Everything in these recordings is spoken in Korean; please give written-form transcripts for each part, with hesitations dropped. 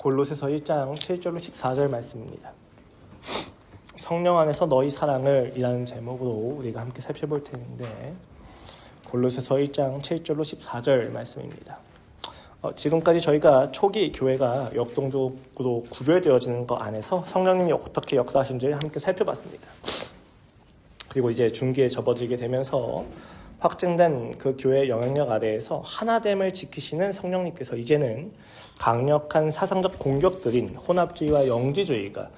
골로새서 1장 7절로 14절 말씀입니다. 성령 안에서 너희 사랑을 이라는 제목으로 우리가 함께 살펴볼 텐데, 골로새서 1장 7절로 14절 말씀입니다. 지금까지 저희가 초기 교회가 역동적으로 구별되어지는 것 안에서 성령님이 어떻게 역사하신지를 함께 살펴봤습니다. 그리고 이제 중기에 접어들게 되면서 확증된 그 교회의 영향력 아래에서 하나됨을 지키시는 성령님께서 이제는 강력한 사상적 공격들인 혼합주의와 영지주의가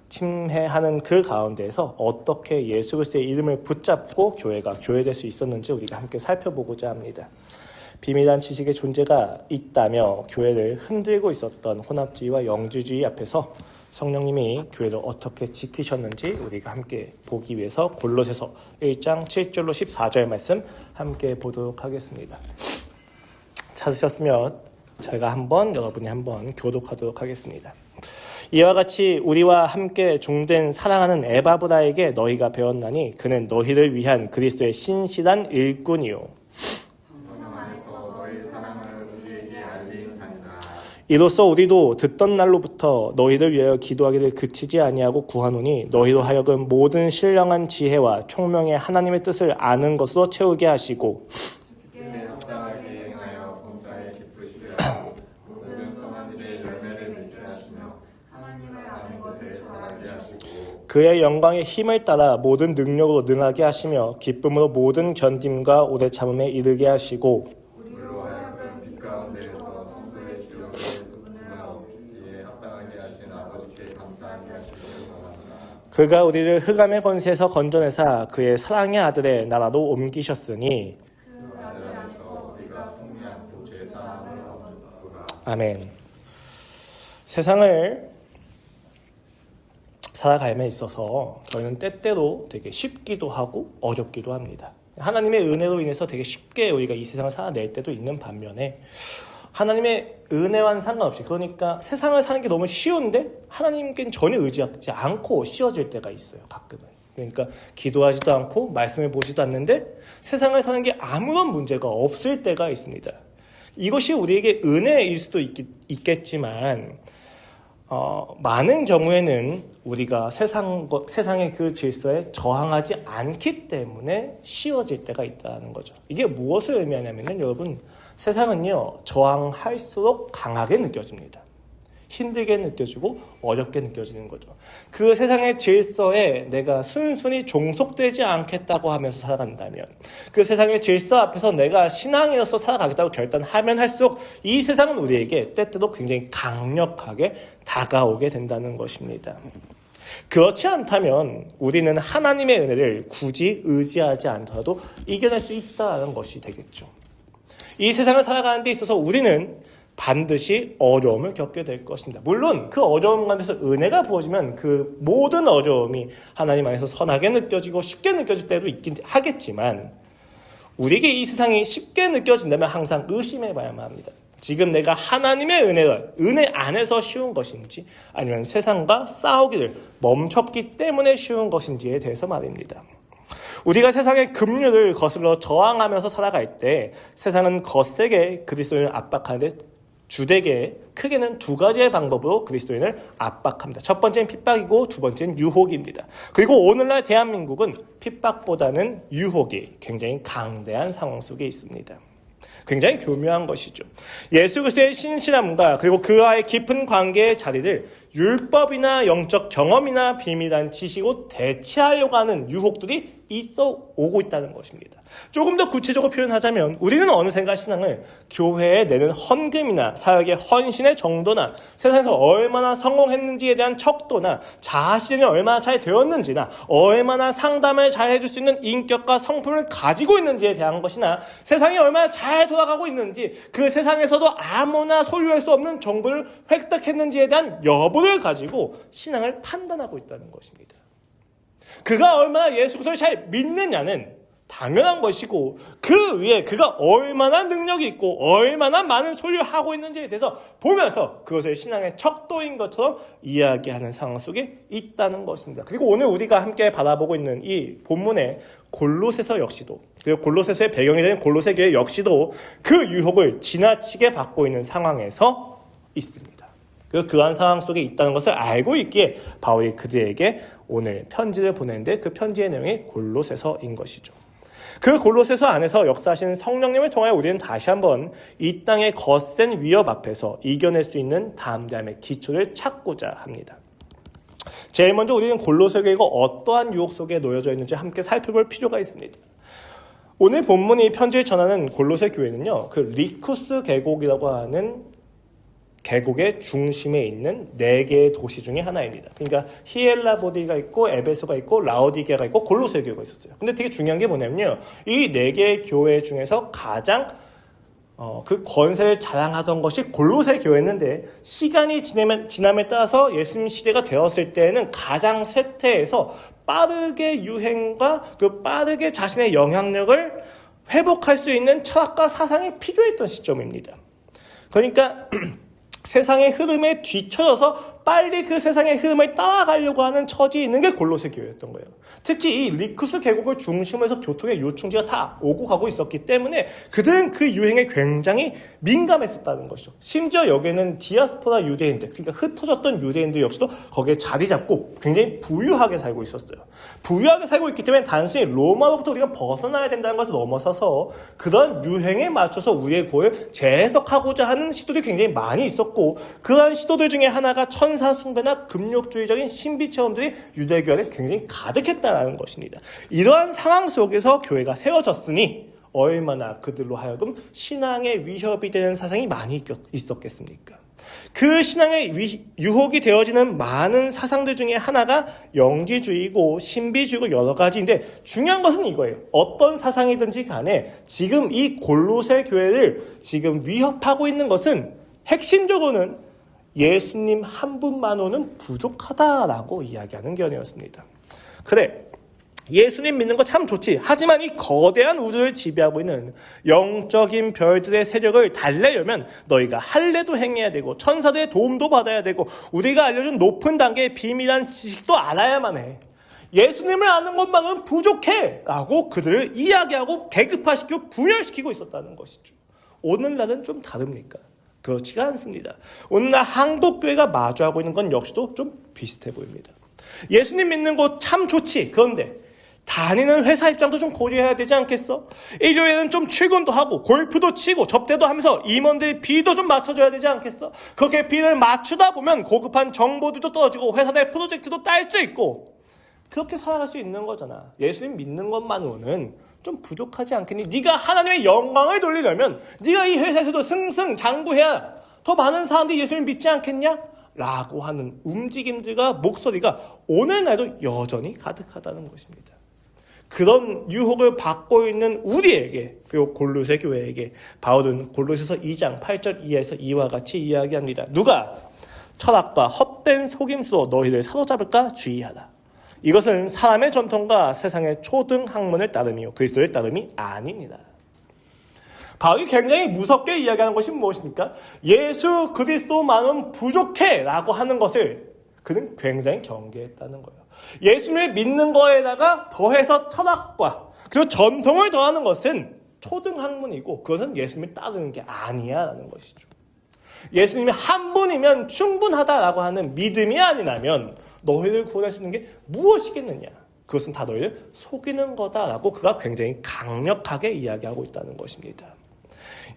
침해하는 그 가운데에서 어떻게 예수 그리스도의 이름을 붙잡고 교회가 교회될 수 있었는지 우리가 함께 살펴보고자 합니다. 비밀한 지식의 존재가 있다며 교회를 흔들고 있었던 혼합주의와 영지주의 앞에서 성령님이 교회를 어떻게 지키셨는지 우리가 함께 보기 위해서 골로새서 1장 7절로 14절 말씀 함께 보도록 하겠습니다. 찾으셨으면 저희가 여러분이 한번 교독하도록 하겠습니다. 이와 같이 우리와 함께 종된 사랑하는 에바브라에게 너희가 배웠나니 그는 너희를 위한 그리스도의 신실한 일꾼이요 이로써 우리도 듣던 날로부터 너희를 위하여 기도하기를 그치지 아니하고 구하노니 너희로 하여금 모든 신령한 지혜와 총명의 하나님의 뜻을 아는 것으로 채우게 하시고 그의 영광의 힘을 따라 모든 능력으로 능하게 하시며 기쁨으로 모든 견딤과 오래 참음에 이르게 하시고 그가 우리를 흑암의 권세에서 건져내사 그의 사랑의 아들의 나라로 옮기셨으니 아멘. 세상을 살아감에 있어서 저희는 때때로 되게 쉽기도 하고 어렵기도 합니다. 하나님의 은혜로 인해서 되게 쉽게 우리가 이 세상을 살아낼 때도 있는 반면에 하나님의 은혜와는 상관없이, 그러니까 세상을 사는 게 너무 쉬운데 하나님께는 전혀 의지하지 않고 쉬워질 때가 있어요. 가끔은. 그러니까 기도하지도 않고 말씀을 보지도 않는데 세상을 사는 게 아무런 문제가 없을 때가 있습니다. 이것이 우리에게 은혜일 수도 있겠지만 많은 경우에는 우리가 세상의 그 질서에 저항하지 않기 때문에 쉬워질 때가 있다는 거죠. 이게 무엇을 의미하냐면요, 여러분, 세상은요 저항할수록 강하게 느껴집니다. 힘들게 느껴지고 어렵게 느껴지는 거죠. 그 세상의 질서에 내가 순순히 종속되지 않겠다고 하면서 살아간다면, 그 세상의 질서 앞에서 내가 신앙인으로서 살아가겠다고 결단하면 할수록 이 세상은 우리에게 때때로 굉장히 강력하게 다가오게 된다는 것입니다. 그렇지 않다면 우리는 하나님의 은혜를 굳이 의지하지 않더라도 이겨낼 수 있다는 것이 되겠죠. 이 세상을 살아가는 데 있어서 우리는 반드시 어려움을 겪게 될 것입니다. 물론 그 어려움 가운데서 은혜가 부어지면 그 모든 어려움이 하나님 안에서 선하게 느껴지고 쉽게 느껴질 때도 있긴 하겠지만, 우리에게 이 세상이 쉽게 느껴진다면 항상 의심해 봐야만 합니다. 지금 내가 하나님의 은혜 안에서 쉬운 것인지 아니면 세상과 싸우기를 멈췄기 때문에 쉬운 것인지에 대해서 말입니다. 우리가 세상의 급류를 거슬러 저항하면서 살아갈 때 세상은 거세게 그리스도인을 압박하는데 주되게 크게는 두 가지의 방법으로 그리스도인을 압박합니다. 첫 번째는 핍박이고 두 번째는 유혹입니다. 그리고 오늘날 대한민국은 핍박보다는 유혹이 굉장히 강대한 상황 속에 있습니다. 굉장히 교묘한 것이죠. 예수 그리스도의 신실함과 그리고 그와의 깊은 관계의 자리를 율법이나 영적 경험이나 비밀한 지식으로 대체하려고 하는 유혹들이 있어 오고 있다는 것입니다. 조금 더 구체적으로 표현하자면 우리는 어느샌가 신앙을 교회에 내는 헌금이나 사역의 헌신의 정도나 세상에서 얼마나 성공했는지에 대한 척도나 자아실현이 얼마나 잘 되었는지나 얼마나 상담을 잘 해줄 수 있는 인격과 성품을 가지고 있는지에 대한 것이나 세상이 얼마나 잘 돌아가고 있는지, 그 세상에서도 아무나 소유할 수 없는 정보를 획득했는지에 대한 여부를 가지고 신앙을 판단하고 있다는 것입니다. 그가 얼마나 예수 그리스도를 잘 믿느냐는 당연한 것이고, 그 위에 그가 얼마나 능력이 있고 얼마나 많은 소유를 하고 있는지에 대해서 보면서 그것을 신앙의 척도인 것처럼 이야기하는 상황 속에 있다는 것입니다. 그리고 오늘 우리가 함께 바라보고 있는 이 본문의 골로새서 역시도, 그리고 골로새서의 배경이 되는 골로새 교회 역시도 그 유혹을 지나치게 받고 있는 상황에서 있습니다. 그리고 그러한 상황 속에 있다는 것을 알고 있기에 바울이 그들에게 오늘 편지를 보내는데 그 편지의 내용이 골로새서인 것이죠. 그 골로새서 안에서 역사하시는 성령님을 통하여 우리는 다시 한번 이 땅의 거센 위협 앞에서 이겨낼 수 있는 담대함의 기초를 찾고자 합니다. 제일 먼저 우리는 골로새 교회가 어떠한 유혹 속에 놓여져 있는지 함께 살펴볼 필요가 있습니다. 오늘 본문이 편지를 전하는 골로새 교회는요, 그 리쿠스 계곡이라고 하는 계곡의 중심에 있는 4개의 도시 중에 하나입니다. 그러니까 히엘라보디가 있고 에베소가 있고 라오디게가 있고 골로새 교회가 있었어요. 근데 되게 중요한 게 뭐냐면요, 이 4개의 교회 중에서 가장 그 권세를 자랑하던 것이 골로새 교회였는데, 시간이 지남에 따라서 예수님 시대가 되었을 때에는 가장 쇠퇴해서 빠르게 유행과 그 빠르게 자신의 영향력을 회복할 수 있는 철학과 사상이 필요했던 시점입니다. 그러니까 세상의 흐름에 뒤처져서 빨리 그 세상의 흐름을 따라가려고 하는 처지에 있는 게 골로새 교회였던 거예요. 특히 이 리쿠스 계곡을 중심으로 해서 교통의 요충지가 다 오고 가고 있었기 때문에 그들은 그 유행에 굉장히 민감했었다는 것이죠. 심지어 여기에는 디아스포라 유대인들, 그러니까 흩어졌던 유대인들 역시도 거기에 자리 잡고 굉장히 부유하게 살고 있었어요. 부유하게 살고 있기 때문에 단순히 로마로부터 우리가 벗어나야 된다는 것을 넘어서서 그런 유행에 맞춰서 우리의 구원을 재해석하고자 하는 시도들이 굉장히 많이 있었고, 그러한 시도들 중에 하나가 천사 숭배나 금욕주의적인 신비 체험들이 유대교 안에 굉장히 가득했다는 것입니다. 이러한 상황 속에서 교회가 세워졌으니 얼마나 그들로 하여금 신앙의 위협이 되는 사상이 많이 있었겠습니까? 그 신앙의 유혹이 되어지는 많은 사상들 중에 하나가 영기주의고 신비주의고 여러 가지인데, 중요한 것은 이거예요. 어떤 사상이든지 간에 지금 이 골로새 교회를 지금 위협하고 있는 것은 핵심적으로는 예수님 한 분만으로는 부족하다라고 이야기하는 견해였습니다. 그래, 예수님 믿는 거 참 좋지. 하지만 이 거대한 우주를 지배하고 있는 영적인 별들의 세력을 달래려면 너희가 할례도 행해야 되고 천사들의 도움도 받아야 되고 우리가 알려준 높은 단계의 비밀한 지식도 알아야만 해. 예수님을 아는 것만은 부족해 라고 그들을 이야기하고 계급화시키고 분열시키고 있었다는 것이죠. 오늘날은 좀 다릅니까? 그렇지가 않습니다. 오늘날 한국교회가 마주하고 있는 건 역시도 좀 비슷해 보입니다. 예수님 믿는 거 참 좋지. 그런데 다니는 회사 입장도 좀 고려해야 되지 않겠어? 일요일에는 좀 출근도 하고 골프도 치고 접대도 하면서 임원들의 비도 좀 맞춰줘야 되지 않겠어? 그렇게 비를 맞추다 보면 고급한 정보들도 떨어지고 회사 내 프로젝트도 딸 수 있고, 그렇게 살아갈 수 있는 거잖아. 예수님 믿는 것만으로는 좀 부족하지 않겠니? 네가 하나님의 영광을 돌리려면 네가 이 회사에서도 승승장구해야 더 많은 사람들이 예수님 믿지 않겠냐? 라고 하는 움직임들과 목소리가 오늘날도 여전히 가득하다는 것입니다. 그런 유혹을 받고 있는 우리에게, 그리고 골로새 교회에게 바울은 골로새서 2장 8절 이하에서 이와 같이 이야기합니다. 누가 철학과 헛된 속임수로 너희를 사로잡을까 주의하라. 이것은 사람의 전통과 세상의 초등 학문을 따름이요 그리스도를 따름이 아닙니다. 바울이 굉장히 무섭게 이야기하는 것이 무엇입니까? 예수 그리스도만은 부족해 라고 하는 것을 그는 굉장히 경계했다는 거예요. 예수님을 믿는 거에다가 더해서 철학과 그리고 전통을 더하는 것은 초등학문이고 그것은 예수님을 따르는 게 아니야 라는 것이죠. 예수님이 한 분이면 충분하다라고 하는 믿음이 아니라면 너희를 구원할 수 있는 게 무엇이겠느냐? 그것은 다 너희를 속이는 거다라고 그가 굉장히 강력하게 이야기하고 있다는 것입니다.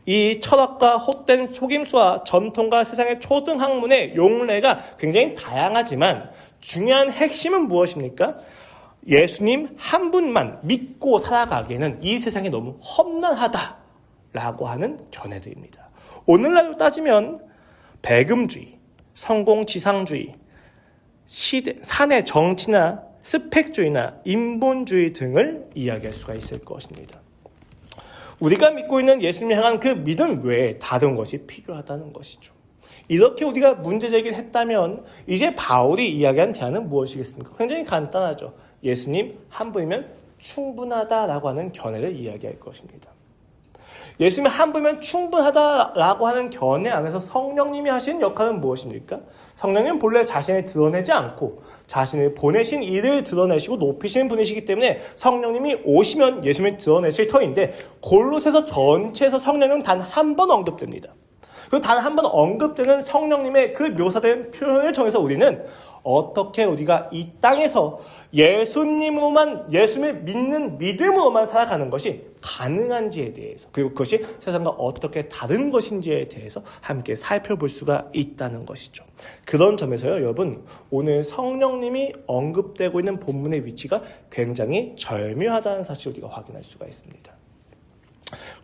이 철학과 헛된 속임수와 전통과 세상의 초등학문의 용례가 굉장히 다양하지만 중요한 핵심은 무엇입니까? 예수님 한 분만 믿고 살아가기에는 이 세상이 너무 험난하다라고 하는 견해들입니다. 오늘날로 따지면 배금주의, 성공지상주의, 사내 정치나 스펙주의나 인본주의 등을 이야기할 수가 있을 것입니다. 우리가 믿고 있는 예수님을 향한 그 믿음 외에 다른 것이 필요하다는 것이죠. 이렇게 우리가 문제 제기를 했다면 이제 바울이 이야기한 대안은 무엇이겠습니까? 굉장히 간단하죠. 예수님 한 분이면 충분하다라고 하는 견해를 이야기할 것입니다. 예수님이 한 분이면 충분하다라고 하는 견해 안에서 성령님이 하시는 역할은 무엇입니까? 성령님은 본래 자신을 드러내지 않고 자신을 보내신 이를 드러내시고 높이시는 분이시기 때문에 성령님이 오시면 예수님을 드러내실 터인데 골로새서 전체에서 성령은 단 한 번 언급됩니다. 그리고 단 한 번 언급되는 성령님의 그 묘사된 표현을 통해서 우리는 어떻게 우리가 이 땅에서 예수님으로만, 예수님을 믿는 믿음으로만 살아가는 것이 가능한지에 대해서, 그리고 그것이 세상과 어떻게 다른 것인지에 대해서 함께 살펴볼 수가 있다는 것이죠. 그런 점에서요, 여러분, 오늘 성령님이 언급되고 있는 본문의 위치가 굉장히 절묘하다는 사실을 우리가 확인할 수가 있습니다.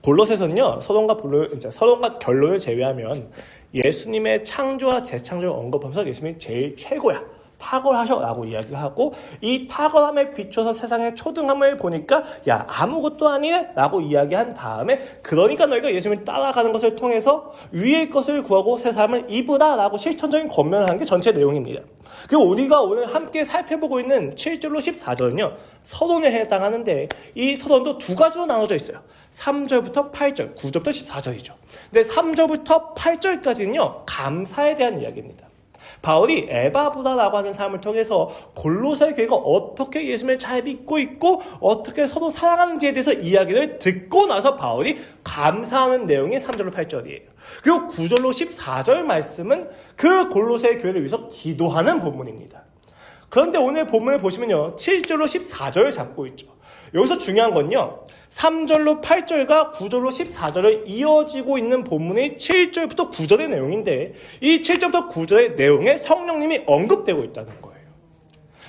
골로새서는요, 서론과 결론을 제외하면 예수님의 창조와 재창조를 언급하면서 예수님이 제일 최고야, 탁월하셔 라고 이야기하고, 이 탁월함에 비춰서 세상의 초등함을 보니까 야 아무것도 아니네 라고 이야기한 다음에, 그러니까 너희가 예수님을 따라가는 것을 통해서 위의 것을 구하고 새 삶을 입으라 라고 실천적인 권면을 하는 게 전체 내용입니다. 그리고 우리가 오늘 함께 살펴보고 있는 7절로 14절은요 서론에 해당하는데, 이 서론도 두 가지로 나눠져 있어요. 3절부터 8절, 9절부터 14절이죠. 근데 3절부터 8절까지는요 감사에 대한 이야기입니다. 바울이 에바브라라고 하는 사람을 통해서 골로새 교회가 어떻게 예수님을 잘 믿고 있고 어떻게 서로 사랑하는지에 대해서 이야기를 듣고 나서 바울이 감사하는 내용이 3절로 8절이에요. 그리고 9절로 14절 말씀은 그 골로새 교회를 위해서 기도하는 본문입니다. 그런데 오늘 본문을 보시면요 7절로 14절을 잡고 있죠. 여기서 중요한 건요 3절로 8절과 9절로 14절을 이어지고 있는 본문의 7절부터 9절의 내용인데, 이 7절부터 9절의 내용에 성령님이 언급되고 있다는 거예요.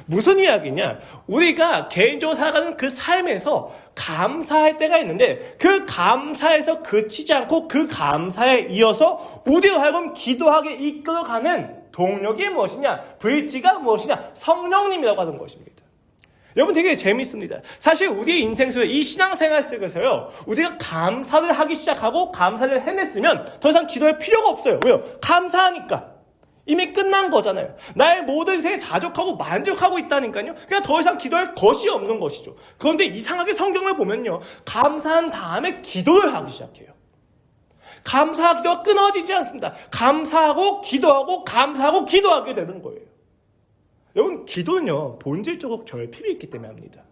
무슨 이야기냐? 우리가 개인적으로 살아가는 그 삶에서 감사할 때가 있는데, 그 감사에서 그치지 않고 그 감사에 이어서 우리로 하여금 기도하게 이끌어가는 동력이 무엇이냐? 브릿지가 무엇이냐? 성령님이라고 하는 것입니다. 여러분 되게 재밌습니다. 사실 우리의 인생 속에, 이 신앙생활 속에서요, 우리가 감사를 하기 시작하고 감사를 해냈으면 더 이상 기도할 필요가 없어요. 왜요? 감사하니까. 이미 끝난 거잖아요. 나의 모든 인생에 자족하고 만족하고 있다니까요. 그냥 더 이상 기도할 것이 없는 것이죠. 그런데 이상하게 성경을 보면요, 감사한 다음에 기도를 하기 시작해요. 감사 기도가 끊어지지 않습니다. 감사하고 기도하고 감사하고 기도하게 되는 거예요. 여러분, 기도는요 본질적으로 결핍이 있기 때문에 합니다.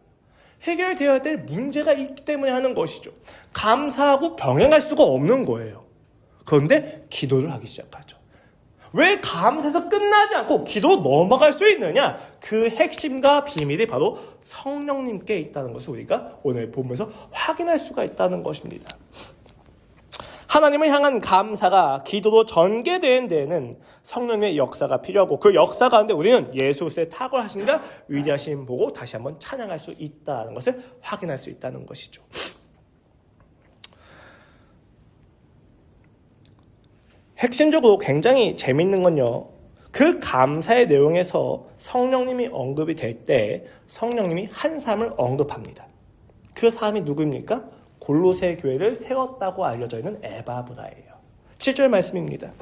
해결되어야 될 문제가 있기 때문에 하는 것이죠. 감사하고 병행할 수가 없는 거예요. 그런데 기도를 하기 시작하죠. 왜 감사해서 끝나지 않고 기도로 넘어갈 수 있느냐? 그 핵심과 비밀이 바로 성령님께 있다는 것을 우리가 오늘 보면서 확인할 수가 있다는 것입니다. 하나님을 향한 감사가 기도로 전개되는 데에는 성령의 역사가 필요하고, 그 역사 가운데 우리는 예수 그리스도의 탁월하심과 위대하심 보고 다시 한번 찬양할 수 있다는 것을 확인할 수 있다는 것이죠. 핵심적으로 굉장히 재밌는 건요, 그 감사의 내용에서 성령님이 언급이 될 때 성령님이 한 사람을 언급합니다. 그 사람이 누구입니까? 골로새 교회를 세웠다고 알려져 있는 에바브라예요. 7절 말씀입니다.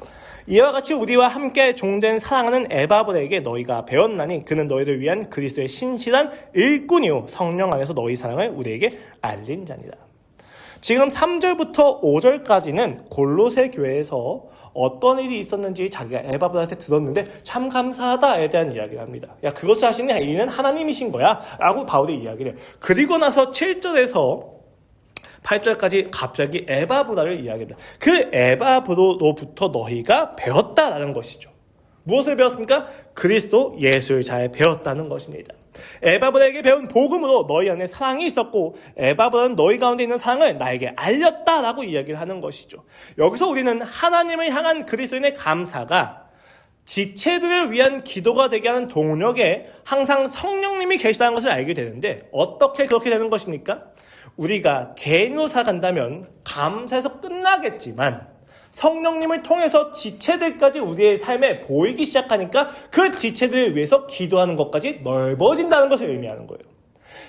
이와 같이 우리와 함께 종된 사랑하는 에바브라에게 너희가 배웠나니 그는 너희를 위한 그리스도의 신실한 일꾼이요 성령 안에서 너희 사랑을 우리에게 알린 자니라. 지금 3절부터 5절까지는 골로새 교회에서 어떤 일이 있었는지 자기가 에바브라한테 들었는데 참 감사하다에 대한 이야기를 합니다. 야, 그것을 하시는 이는 하나님이신 거야 라고 바울이 이야기를 해요. 그리고 나서 7절에서 8절까지 갑자기 에바브라를 이야기합니다. 그 에바브로부터 너희가 배웠다라는 것이죠. 무엇을 배웠습니까? 그리스도 예수를 잘 배웠다는 것입니다. 에바브라에게 배운 복음으로 너희 안에 사랑이 있었고, 에바브라는 너희 가운데 있는 사랑을 나에게 알렸다라고 이야기를 하는 것이죠. 여기서 우리는 하나님을 향한 그리스도인의 감사가 지체들을 위한 기도가 되게 하는 동력에 항상 성령님이 계시다는 것을 알게 되는데, 어떻게 그렇게 되는 것입니까? 우리가 개인으로 살아간다면 감사해서 끝나겠지만 성령님을 통해서 지체들까지 우리의 삶에 보이기 시작하니까 그 지체들을 위해서 기도하는 것까지 넓어진다는 것을 의미하는 거예요.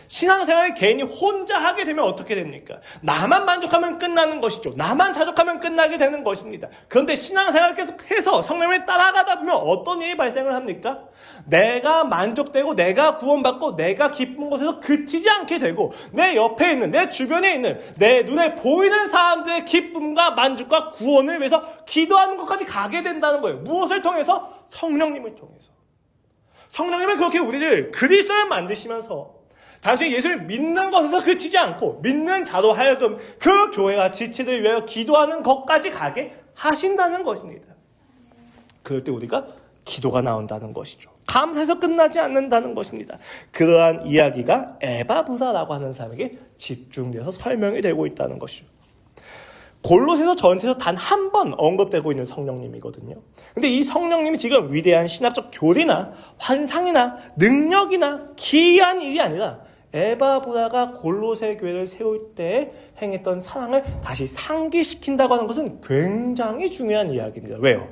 신앙생활을 개인이 혼자 하게 되면 어떻게 됩니까? 나만 만족하면 끝나는 것이죠. 나만 자족하면 끝나게 되는 것입니다. 그런데 신앙생활을 계속해서 성령을 따라가다 보면 어떤 일이 발생을 합니까? 내가 만족되고 내가 구원받고 내가 기쁜 곳에서 그치지 않게 되고, 내 옆에 있는, 내 주변에 있는, 내 눈에 보이는 사람들의 기쁨과 만족과 구원을 위해서 기도하는 것까지 가게 된다는 거예요. 무엇을 통해서? 성령님을 통해서. 성령님은 그렇게 우리를 그리스도를 만드시면서 단순히 예수를 믿는 것에서 그치지 않고 믿는 자로 하여금 그 교회와 지체들을 위하여 기도하는 것까지 가게 하신다는 것입니다. 그럴 때 우리가 기도가 나온다는 것이죠. 감사해서 끝나지 않는다는 것입니다. 그러한 이야기가 에바브라라고 하는 사람에게 집중돼서 설명이 되고 있다는 것이죠. 골로새서 전체에서 단 한 번 언급되고 있는 성령님이거든요. 근데 이 성령님이 지금 위대한 신학적 교리나 환상이나 능력이나 기이한 일이 아니라 에바브라가 골로새 교회를 세울 때 행했던 사랑을 다시 상기시킨다고 하는 것은 굉장히 중요한 이야기입니다. 왜요?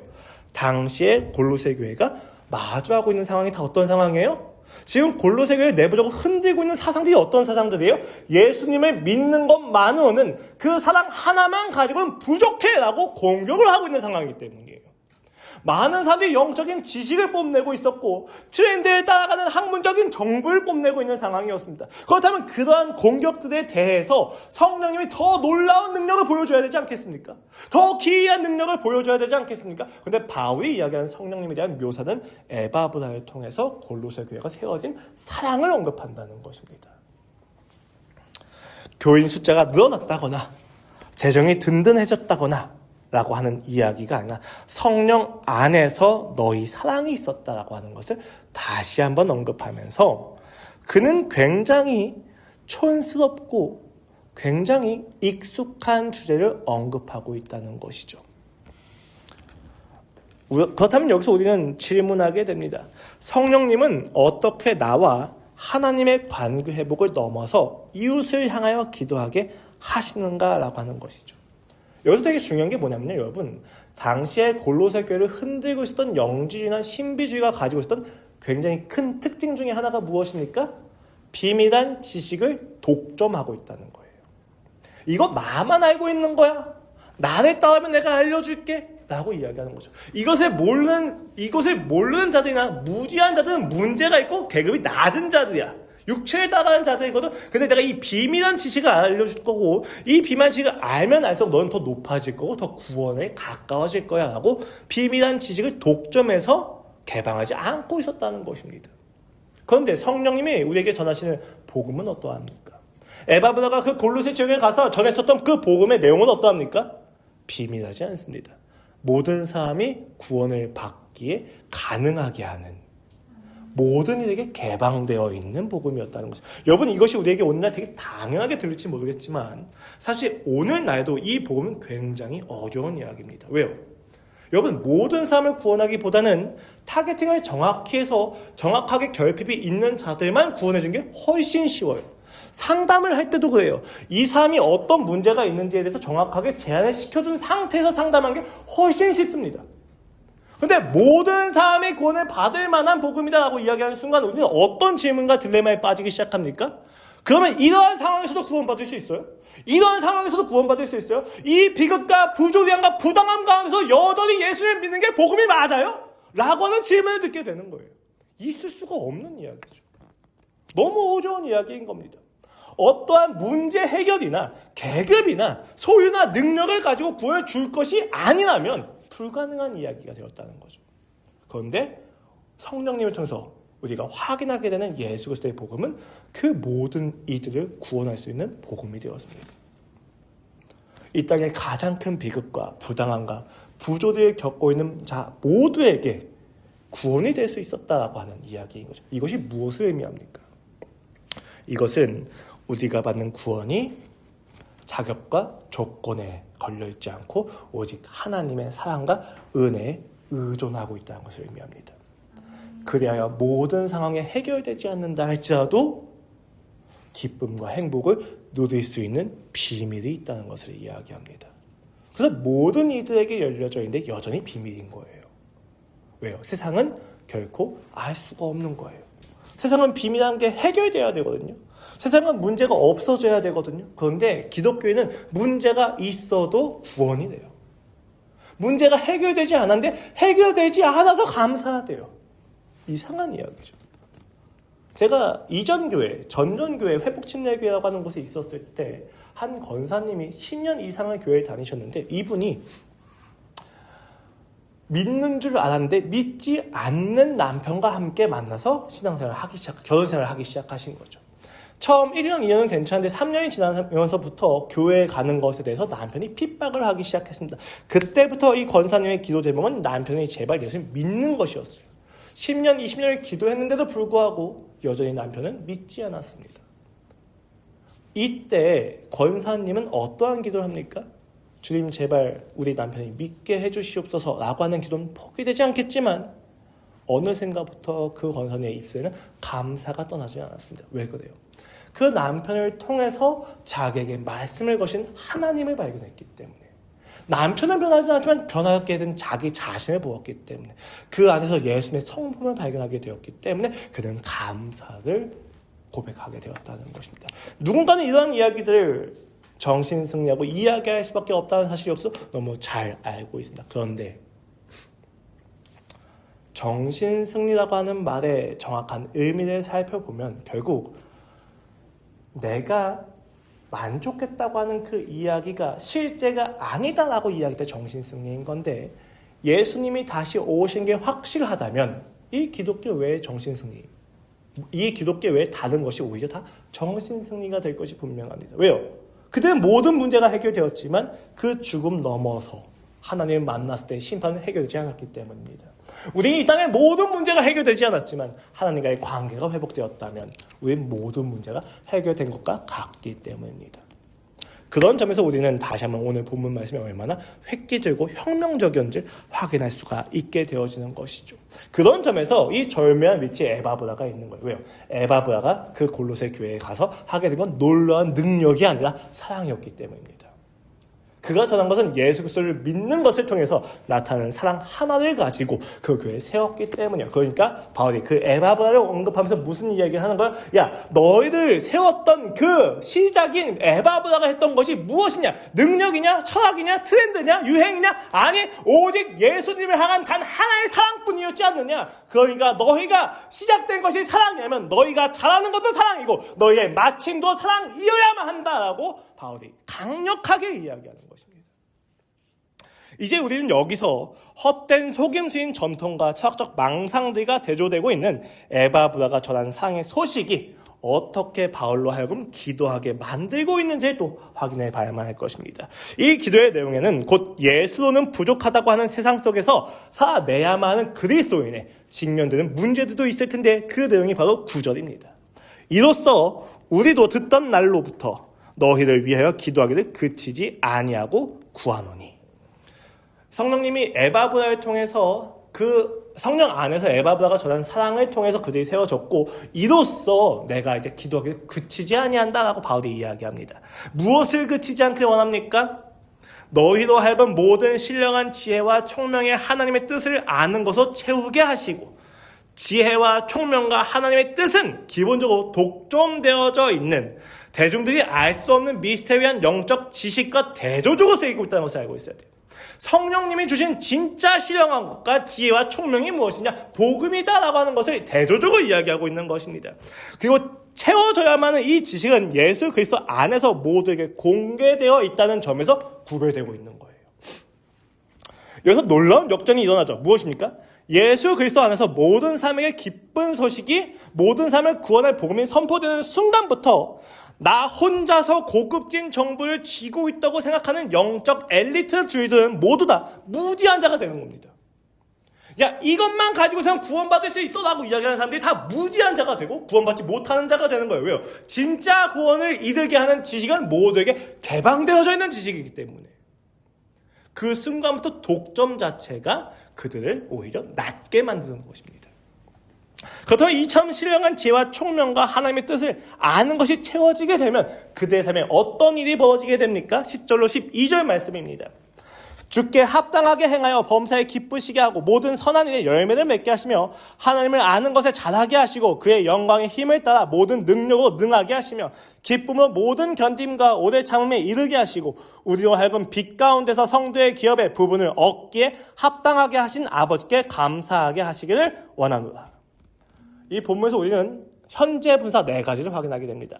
당시에 골로새 교회가 마주하고 있는 상황이 다 어떤 상황이에요? 지금 골로새 교회를 내부적으로 흔들고 있는 사상들이 어떤 사상들이에요? 예수님을 믿는 것만으로는 그 사랑 하나만 가지고는 부족해라고 공격을 하고 있는 상황이기 때문이에요. 많은 사람들이 영적인 지식을 뽐내고 있었고 트렌드에 따라가는 학문적인 정보를 뽐내고 있는 상황이었습니다. 그렇다면 그러한 공격들에 대해서 성령님이 더 놀라운 능력을 보여줘야 되지 않겠습니까? 더 기이한 능력을 보여줘야 되지 않겠습니까? 그런데 바울이 이야기하는 성령님에 대한 묘사는 에바브라를 통해서 골로새 교회가 세워진 사랑을 언급한다는 것입니다. 교인 숫자가 늘어났다거나 재정이 든든해졌다거나 라고 하는 이야기가 아니라 성령 안에서 너희 사랑이 있었다라고 하는 것을 다시 한번 언급하면서 그는 굉장히 촌스럽고 굉장히 익숙한 주제를 언급하고 있다는 것이죠. 그렇다면 여기서 우리는 질문하게 됩니다. 성령님은 어떻게 나와 하나님의 관계 회복을 넘어서 이웃을 향하여 기도하게 하시는가라고 하는 것이죠. 여기서 되게 중요한 게 뭐냐면요, 여러분. 당시에 골로새 교회를 흔들고 있었던 영지주의나 신비주의가 가지고 있었던 굉장히 큰 특징 중에 하나가 무엇입니까? 비밀한 지식을 독점하고 있다는 거예요. 이거 나만 알고 있는 거야. 나를 따르면 내가 알려줄게. 라고 이야기하는 거죠. 이것을 모르는 자들이나 무지한 자들은 문제가 있고 계급이 낮은 자들이야. 육체에 따라가는 자들이거든. 근데 내가 이 비밀한 지식을 알려줄 거고 이 비밀한 지식을 알면 알수록 너는 더 높아질 거고 더 구원에 가까워질 거야 라고 비밀한 지식을 독점해서 개방하지 않고 있었다는 것입니다. 그런데 성령님이 우리에게 전하시는 복음은 어떠합니까? 에바브라가 그 골로새 지역에 가서 전했었던 그 복음의 내용은 어떠합니까? 비밀하지 않습니다. 모든 사람이 구원을 받기에 가능하게 하는 모든 이에게 개방되어 있는 복음이었다는 것이죠. 여러분, 이것이 우리에게 오늘날 되게 당연하게 들릴지 모르겠지만 사실 오늘날도 이 복음은 굉장히 어려운 이야기입니다. 왜요? 여러분, 모든 사람을 구원하기보다는 타겟팅을 정확히 해서 정확하게 결핍이 있는 자들만 구원해 주는 게 훨씬 쉬워요. 상담을 할 때도 그래요. 이 사람이 어떤 문제가 있는지에 대해서 정확하게 제안을 시켜준 상태에서 상담하는 게 훨씬 쉽습니다. 근데 모든 사람의 구원을 받을 만한 복음이다라고 이야기하는 순간 우리는 어떤 질문과 딜레마에 빠지기 시작합니까? 그러면 이러한 상황에서도 구원받을 수 있어요? 이러한 상황에서도 구원받을 수 있어요? 이 비극과 부조리함과 부당함 가운데서 여전히 예수를 믿는 게 복음이 맞아요? 라고 하는 질문을 듣게 되는 거예요. 있을 수가 없는 이야기죠. 너무 어려운 이야기인 겁니다. 어떠한 문제 해결이나 계급이나 소유나 능력을 가지고 구원을 줄 것이 아니라면 불가능한 이야기가 되었다는 거죠. 그런데 성령님을 통해서 우리가 확인하게 되는 예수 그리스도의 복음은 그 모든 이들을 구원할 수 있는 복음이 되었습니다. 이 땅의 가장 큰 비극과 부당함과 부조리를 겪고 있는 자 모두에게 구원이 될 수 있었다라고 하는 이야기인 거죠. 이것이 무엇을 의미합니까? 이것은 우리가 받는 구원이 자격과 조건에 걸려있지 않고 오직 하나님의 사랑과 은혜에 의존하고 있다는 것을 의미합니다. 그리하여 모든 상황에 해결되지 않는다 할지라도 기쁨과 행복을 누릴 수 있는 비밀이 있다는 것을 이야기합니다. 그래서 모든 이들에게 열려져 있는데 여전히 비밀인 거예요. 왜요? 세상은 결코 알 수가 없는 거예요. 세상은 비밀한 게 해결돼야 되거든요. 세상은 문제가 없어져야 되거든요. 그런데 기독교에는 문제가 있어도 구원이 돼요. 문제가 해결되지 않았는데 해결되지 않아서 감사하대요. 이상한 이야기죠. 제가 이전 교회, 전전 교회, 회복침례교회라고 하는 곳에 있었을 때 한 권사님이 10년 이상을 교회에 다니셨는데 이분이 믿는 줄 알았는데 믿지 않는 남편과 함께 만나서 결혼생활을 하기 시작하신 거죠. 처음 1년, 2년은 괜찮은데 3년이 지나면서부터 교회에 가는 것에 대해서 남편이 핍박을 하기 시작했습니다. 그때부터 이 권사님의 기도 제목은 남편이 제발 예수님 믿는 것이었어요. 10년, 20년을 기도했는데도 불구하고 여전히 남편은 믿지 않았습니다. 이때 권사님은 어떠한 기도를 합니까? 주님 제발 우리 남편이 믿게 해주시옵소서 라고 하는 기도는 포기되지 않겠지만 어느샌가부터 그 권사님의 입술에는 감사가 떠나지 않았습니다. 왜 그래요? 그 남편을 통해서 자기에게 말씀을 거신 하나님을 발견했기 때문에, 남편은 변하지 않았지만 변하게 된 자기 자신을 보았기 때문에, 그 안에서 예수님의 성품을 발견하게 되었기 때문에 그는 감사를 고백하게 되었다는 것입니다. 누군가는 이러한 이야기들을 정신승리하고 이야기할 수밖에 없다는 사실 역시 너무 잘 알고 있습니다. 그런데 정신승리라고 하는 말의 정확한 의미를 살펴보면 결국 내가 만족했다고 하는 그 이야기가 실제가 아니다라고 이야기할 때 정신승리인 건데, 예수님이 다시 오신 게 확실하다면 이 기독교 외의 정신승리, 이 기독교 외에 다른 것이 오히려 다 정신승리가 될 것이 분명합니다. 왜요? 그때는 모든 문제가 해결되었지만 그 죽음 넘어서 하나님을 만났을 때 심판은 해결되지 않았기 때문입니다. 우리는 이 땅에 모든 문제가 해결되지 않았지만 하나님과의 관계가 회복되었다면 우리는 모든 문제가 해결된 것과 같기 때문입니다. 그런 점에서 우리는 다시 한번 오늘 본문 말씀이 얼마나 획기적이고 혁명적인지를 확인할 수가 있게 되어지는 것이죠. 그런 점에서 이 절묘한 위치에 에바브라가 있는 거예요. 왜요? 에바브라가 그 골로새 교회에 가서 하게 된 건 놀라운 능력이 아니라 사랑이었기 때문입니다. 그가 전한 것은 예수 그리스도를 믿는 것을 통해서 나타나는 사랑 하나를 가지고 그 교회에 세웠기 때문이에요. 그러니까 바울이 그 에바브라를 언급하면서 무슨 이야기를 하는 거야? 야, 너희들 세웠던 그 시작인 에바브라가 했던 것이 무엇이냐? 능력이냐? 철학이냐? 트렌드냐? 유행이냐? 아니, 오직 예수님을 향한 단 하나의 사랑뿐이었지 않느냐? 그러니까 너희가 시작된 것이 사랑이라면 너희가 잘하는 것도 사랑이고 너희의 마침도 사랑이어야만 한다라고 바울이 강력하게 이야기하는 것입니다. 이제 우리는 여기서 헛된 속임수인 전통과 철학적 망상들과 대조되고 있는 에바브라가 전한 사랑의 소식이 어떻게 바울로 하여금 기도하게 만들고 있는지를 또 확인해 봐야만 할 것입니다. 이 기도의 내용에는 곧 예수로는 부족하다고 하는 세상 속에서 살아내야만 하는 그리스도인의 직면되는 문제들도 있을 텐데 그 내용이 바로 9절입니다. 이로써 우리도 듣던 날로부터 너희를 위하여 기도하기를 그치지 아니하고 구하노니. 성령님이 에바브라를 통해서 그 성령 안에서 에바브라가 전한 사랑을 통해서 그들이 세워졌고, 이로써 내가 이제 기도하기를 그치지 아니한다라고 바울이 이야기합니다. 무엇을 그치지 않길 원합니까? 너희로 하여금 모든 신령한 지혜와 총명의 하나님의 뜻을 아는 것으로 채우게 하시고, 지혜와 총명과 하나님의 뜻은 기본적으로 독점되어져 있는 대중들이 알 수 없는 미스테리한 영적 지식과 대조적으로 쓰이고 있다는 것을 알고 있어야 돼요. 성령님이 주신 진짜 신령한 것과 지혜와 총명이 무엇이냐? 복음이다라고 하는 것을 대조적으로 이야기하고 있는 것입니다. 그리고 채워져야만 하는 이 지식은 예수 그리스도 안에서 모두에게 공개되어 있다는 점에서 구별되고 있는 거예요. 여기서 놀라운 역전이 일어나죠. 무엇입니까? 예수 그리스도 안에서 모든 사람에게 기쁜 소식이, 모든 사람을 구원할 복음이 선포되는 순간부터 나 혼자서 고급진 정보를 쥐고 있다고 생각하는 영적 엘리트주의들은 모두 다 무지한 자가 되는 겁니다. 야, 이것만 가지고선 구원받을 수 있어 라고 이야기하는 사람들이 다 무지한 자가 되고 구원받지 못하는 자가 되는 거예요. 왜요? 진짜 구원을 이르게 하는 지식은 모두에게 개방되어져 있는 지식이기 때문에. 그 순간부터 독점 자체가 그들을 오히려 낮게 만드는 것입니다. 그렇다면 이처럼 신령한 지혜와 총명과 하나님의 뜻을 아는 것이 채워지게 되면 그들의 삶에 어떤 일이 벌어지게 됩니까? 10절로 12절 말씀입니다. 주께 합당하게 행하여 범사에 기쁘시게 하고 모든 선한 일에 열매를 맺게 하시며 하나님을 아는 것에 잘하게 하시고 그의 영광의 힘을 따라 모든 능력으로 능하게 하시며 기쁨으로 모든 견딤과 오래 참음에 이르게 하시고 우리로 하여금 빛 가운데서 성도의 기업의 부분을 얻기에 합당하게 하신 아버지께 감사하게 하시기를 원하노라. 이 본문에서 우리는 현재 분사 4가지를 확인하게 됩니다.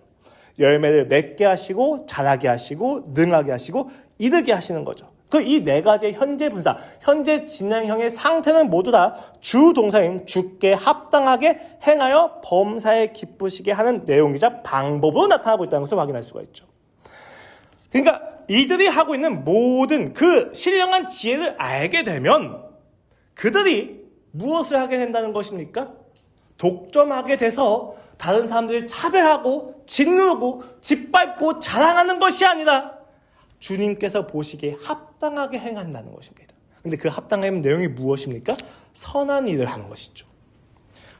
열매를 맺게 하시고 잘하게 하시고 능하게 하시고 이르게 하시는 거죠. 그 이 네 가지의 현재 분사, 현재 진행형의 상태는 모두 다 주동사인 주께 합당하게 행하여 범사에 기쁘시게 하는 내용이자 방법으로 나타나고 있다는 것을 확인할 수가 있죠. 그러니까 이들이 하고 있는 모든 그 신령한 지혜를 알게 되면 그들이 무엇을 하게 된다는 것입니까? 독점하게 돼서 다른 사람들을 차별하고 짓누르고 짓밟고 자랑하는 것이 아니라 주님께서 보시기에 합당하게 행한다는 것입니다. 근데 그 합당한 내용이 무엇입니까? 선한 일을 하는 것이죠.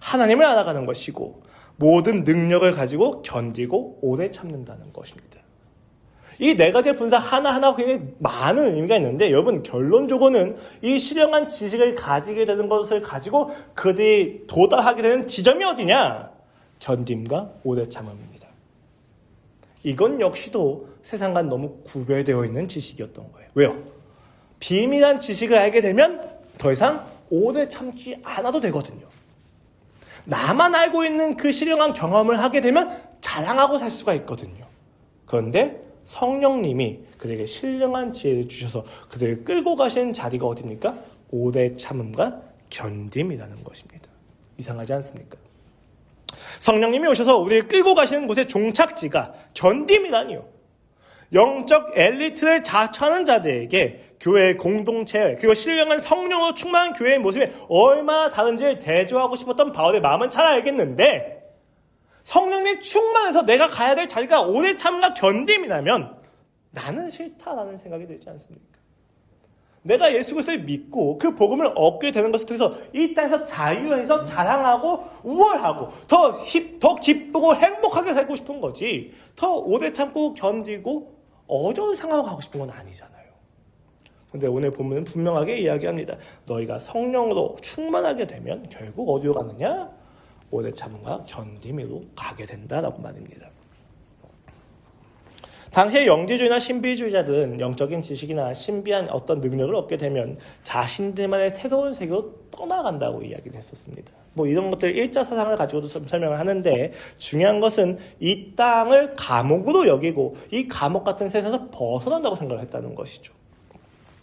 하나님을 알아가는 것이고 모든 능력을 가지고 견디고 오래 참는다는 것입니다. 이 네 가지의 분사 하나하나 굉장히 많은 의미가 있는데 여러분 결론적으로는 이 신령한 지식을 가지게 되는 것을 가지고 그들이 도달하게 되는 지점이 어디냐? 견딤과 오래 참음입니다. 이건 역시도 세상과 너무 구별되어 있는 지식이었던 거예요. 왜요? 비밀한 지식을 알게 되면 더 이상 오래 참지 않아도 되거든요. 나만 알고 있는 그 신령한 경험을 하게 되면 자랑하고 살 수가 있거든요. 그런데 성령님이 그들에게 신령한 지혜를 주셔서 그들을 끌고 가시는 자리가 어디입니까? 오래 참음과 견딤이라는 것입니다. 이상하지 않습니까? 성령님이 오셔서 우리를 끌고 가시는 곳의 종착지가 견딤이라니요. 영적 엘리트를 자처하는 자들에게 교회의 공동체 그리고 신령한 성령으로 충만한 교회의 모습이 얼마나 다른지를 대조하고 싶었던 바울의 마음은 잘 알겠는데 성령님이 충만해서 내가 가야 될 자리가 오래 참음과 견딤이라면 나는 싫다라는 생각이 들지 않습니까? 내가 예수 그리스도를 믿고 그 복음을 얻게 되는 것을 통해서 이 땅에서 자유해서 자랑하고 우월하고 더 기쁘고 행복하게 살고 싶은 거지 더 오래 참고 견디고 어려운 상황을 가고 싶은 건 아니잖아요. 그런데 오늘 본문은 분명하게 이야기합니다. 너희가 성령으로 충만하게 되면 결국 어디로 가느냐? 오래 참음과 견딤으로 가게 된다라고 말입니다. 당시의 영지주의나 신비주의자들은 영적인 지식이나 신비한 어떤 능력을 얻게 되면 자신들만의 새로운 세계로 떠나간다고 이야기를 했었습니다. 이런 것들 일자 사상을 가지고도 좀 설명을 하는데 중요한 것은 이 땅을 감옥으로 여기고 이 감옥 같은 세상에서 벗어난다고 생각을 했다는 것이죠.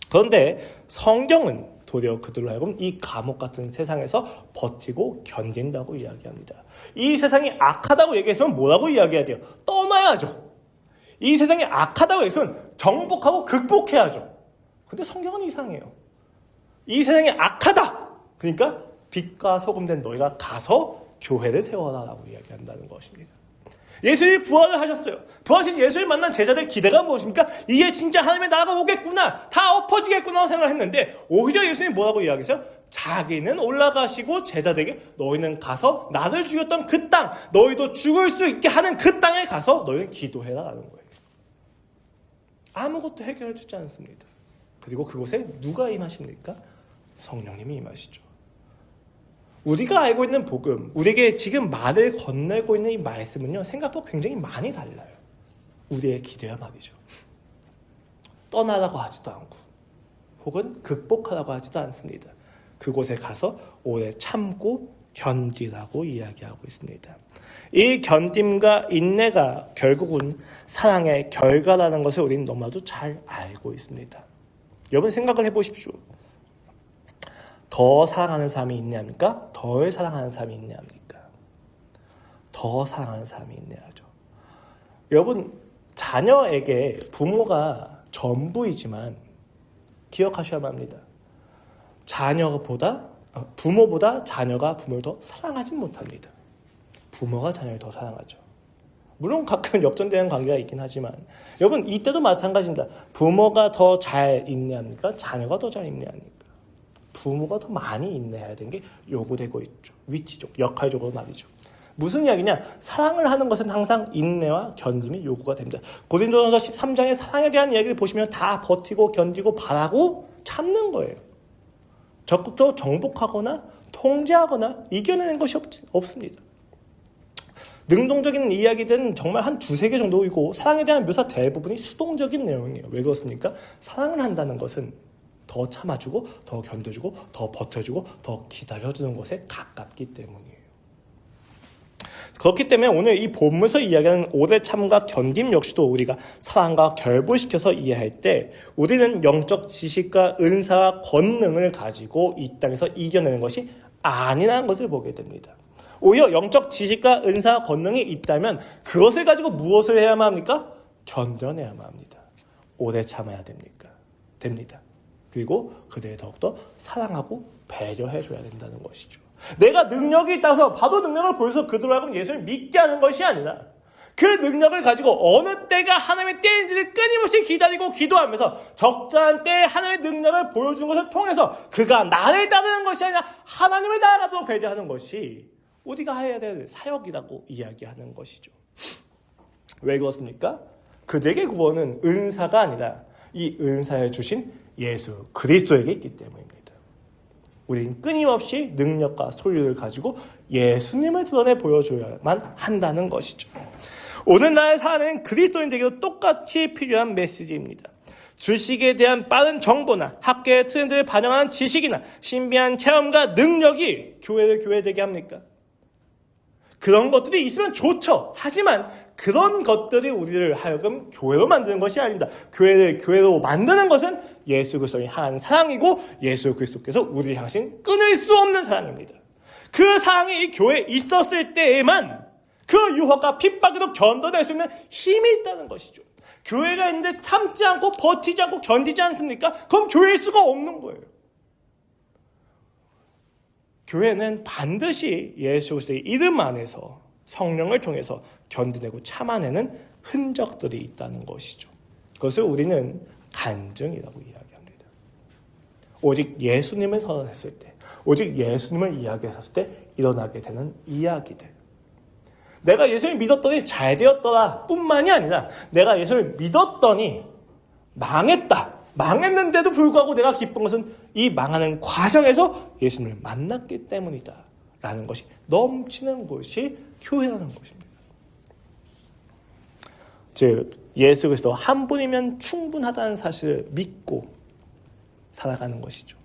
그런데 성경은 도리어 그들로 하여금 이 감옥 같은 세상에서 버티고 견딘다고 이야기합니다. 이 세상이 악하다고 얘기했으면 뭐라고 이야기해야 돼요? 떠나야죠. 이 세상이 악하다고 했으면 정복하고 극복해야죠. 근데 성경은 이상해요. 이 세상이 악하다. 그러니까 빛과 소금 된 너희가 가서 교회를 세워라라고 이야기한다는 것입니다. 예수님이 부활을 하셨어요. 부활하신 예수를 만난 제자들의 기대가 무엇입니까? 이게 진짜 하나님의 나라가 오겠구나. 다 엎어지겠구나 생각을 했는데 오히려 예수님이 뭐라고 이야기했어요? 자기는 올라가시고 제자들에게 너희는 가서 나를 죽였던 그 땅, 너희도 죽을 수 있게 하는 그 땅에 가서 너희는 기도해라라는 거예요. 아무것도 해결해 주지 않습니다. 그리고 그곳에 누가 임하십니까? 성령님이 임하시죠. 우리가 알고 있는 복음, 우리에게 지금 말을 건네고 있는 이 말씀은요, 생각보다 굉장히 많이 달라요. 우리의 기대야 말이죠. 떠나라고 하지도 않고, 혹은 극복하라고 하지도 않습니다. 그곳에 가서 오래 참고 견디라고 이야기하고 있습니다. 이 견딤과 인내가 결국은 사랑의 결과라는 것을 우리는 너무나도 잘 알고 있습니다. 여러분 생각을 해보십시오. 더 사랑하는 사람이 인내합니까? 덜 사랑하는 사람이 인내합니까? 더 사랑하는 사람이 인내하죠. 여러분 자녀에게 부모가 전부이지만 기억하셔야만 합니다. 부모보다 자녀가 부모를 더 사랑하진 못합니다. 부모가 자녀를 더 사랑하죠. 물론 가끔 역전되는 관계가 있긴 하지만 여러분 이때도 마찬가지입니다. 부모가 더 잘 인내합니까? 자녀가 더 잘 인내합니까? 부모가 더 많이 인내해야 되는 게 요구되고 있죠. 위치적, 역할적으로 말이죠. 무슨 이야기냐? 사랑을 하는 것은 항상 인내와 견딤이 요구가 됩니다. 고린도전서 13장의 사랑에 대한 이야기를 보시면 다 버티고 견디고 바라고 참는 거예요. 적극적으로 정복하거나 통제하거나 이겨내는 것이 없습니다. 능동적인 이야기들은 정말 한 두세 개 정도이고 사랑에 대한 묘사 대부분이 수동적인 내용이에요. 왜 그렇습니까? 사랑을 한다는 것은 더 참아주고 더 견뎌주고 더 버텨주고 더 기다려주는 것에 가깝기 때문이에요. 그렇기 때문에 오늘 이 본문에서 이야기하는 오래 참음과 견딤 역시도 우리가 사랑과 결부시켜서 이해할 때 우리는 영적 지식과 은사와 권능을 가지고 이 땅에서 이겨내는 것이 아니라는 것을 보게 됩니다. 오히려 영적 지식과 은사와 권능이 있다면 그것을 가지고 무엇을 해야만 합니까? 견뎌내야만 합니다. 오래 참아야 됩니다. 그리고 그들을 더욱더 사랑하고 배려해줘야 된다는 것이죠. 내가 능력이 있다서 바로 능력을 보여서 그들로 하여금 예수를 믿게 하는 것이 아니라 그 능력을 가지고 어느 때가 하나님의 때인지를 끊임없이 기다리고 기도하면서 적절한 때에 하나님의 능력을 보여준 것을 통해서 그가 나를 따르는 것이 아니라 하나님을 따라가도록 배려하는 것이 우리가 해야 될 사역이라고 이야기하는 것이죠. 왜 그렇습니까? 그들에게 구원은 은사가 아니라 이 은사를 주신 예수 그리스도에게 있기 때문입니다. 우리는 끊임없이 능력과 소유를 가지고 예수님을 드러내 보여줘야만 한다는 것이죠. 오늘날 사는 그리스도인들에게도 똑같이 필요한 메시지입니다. 주식에 대한 빠른 정보나 학계의 트렌드를 반영하는 지식이나 신비한 체험과 능력이 교회를 교회되게 합니까? 그런 것들이 있으면 좋죠. 하지만 그런 것들이 우리를 하여금 교회로 만드는 것이 아닙니다. 교회를 교회로 만드는 것은 예수 그리스도의 한 사랑이고 예수 그리스도께서 우리를 향하신 끊을 수 없는 사랑입니다. 그 사랑이 이 교회에 있었을 때에만 그 유혹과 핍박에도 견뎌낼 수 있는 힘이 있다는 것이죠. 교회가 있는데 참지 않고 버티지 않고 견디지 않습니까? 그럼 교회일 수가 없는 거예요. 교회는 반드시 예수 그리스도의 이름 안에서 성령을 통해서 견디내고 참아내는 흔적들이 있다는 것이죠. 그것을 우리는 간증이라고 이야기합니다. 오직 예수님을 선언했을 때, 오직 예수님을 이야기했을 때 일어나게 되는 이야기들. 내가 예수를 믿었더니 잘 되었더라 뿐만이 아니라 내가 예수를 믿었더니 망했는데도 불구하고 내가 기쁜 것은 이 망하는 과정에서 예수님을 만났기 때문이다 라는 것이 넘치는 것이 교회라는 것입니다. 즉 예수 그리스도 한 분이면 충분하다는 사실을 믿고 살아가는 것이죠.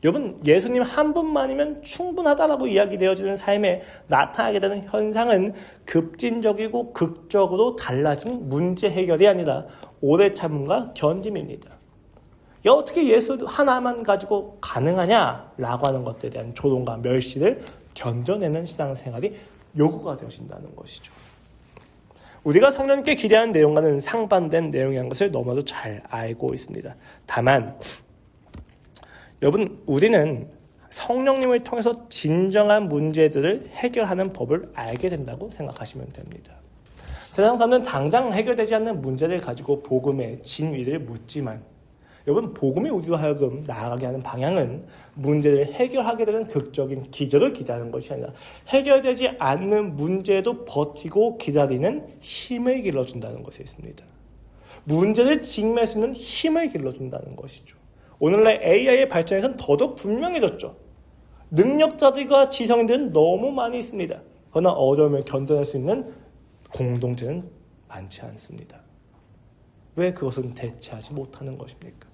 여러분, 예수님 한 분만이면 충분하다라고 이야기되어지는 삶에 나타나게 되는 현상은 급진적이고 극적으로 달라진 문제 해결이 아니라 오래 참음과 견딤입니다. 어떻게 예수 하나만 가지고 가능하냐라고 하는 것들에 대한 조롱과 멸시를 견뎌내는 신앙생활이 요구가 되어진다는 것이죠. 우리가 성령님께 기대하는 내용과는 상반된 내용이라는 것을 너무나도 잘 알고 있습니다. 다만 여러분, 우리는 성령님을 통해서 진정한 문제들을 해결하는 법을 알게 된다고 생각하시면 됩니다. 세상 사람들은 당장 해결되지 않는 문제를 가지고 복음의 진위를 묻지만 여러분, 복음이 우리로 하여금 나아가게 하는 방향은 문제를 해결하게 되는 극적인 기적을 기대하는 것이 아니라 해결되지 않는 문제도 버티고 기다리는 힘을 길러준다는 것에 있습니다. 문제를 직면할 수 있는 힘을 길러준다는 것이죠. 오늘날 AI의 발전에서는 더더욱 분명해졌죠. 능력자들과 지성인들은 너무 많이 있습니다. 그러나 어려움을 견뎌낼 수 있는 공동체는 많지 않습니다. 왜 그것은 대체하지 못하는 것입니까?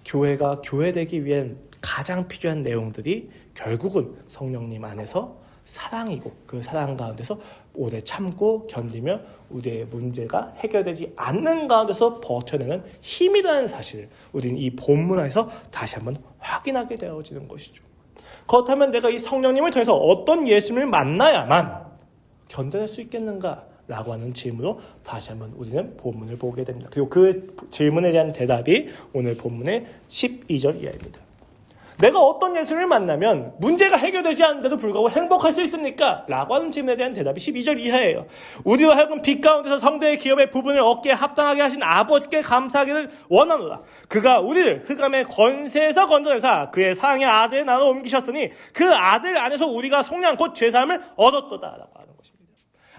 교회가 교회되기 위한 가장 필요한 내용들이 결국은 성령님 안에서 사랑이고 그 사랑 가운데서 오래 참고 견디며 우리의 문제가 해결되지 않는 가운데서 버텨내는 힘이라는 사실을 우리는 이 본문 안에서 다시 한번 확인하게 되어지는 것이죠. 그렇다면 내가 이 성령님을 통해서 어떤 예수님을 만나야만 견뎌낼 수 있겠는가? 라고 하는 질문으로 다시 한번 우리는 본문을 보게 됩니다. 그리고 그 질문에 대한 대답이 오늘 본문의 12절 이하입니다. 내가 어떤 예수님을 만나면 문제가 해결되지 않는데도 불구하고 행복할 수 있습니까? 라고 하는 질문에 대한 대답이 12절 이하예요. 우리와 하여금 빛 가운데서 성대의 기업의 부분을 얻기에 합당하게 하신 아버지께 감사하기를 원하노라. 그가 우리를 흑암의 권세에서 건져내사 그의 사랑의 아들의 나라로 옮기셨으니 그 아들 안에서 우리가 속량 곧 죄사함을 얻었도다. 라고 하는 것입니다.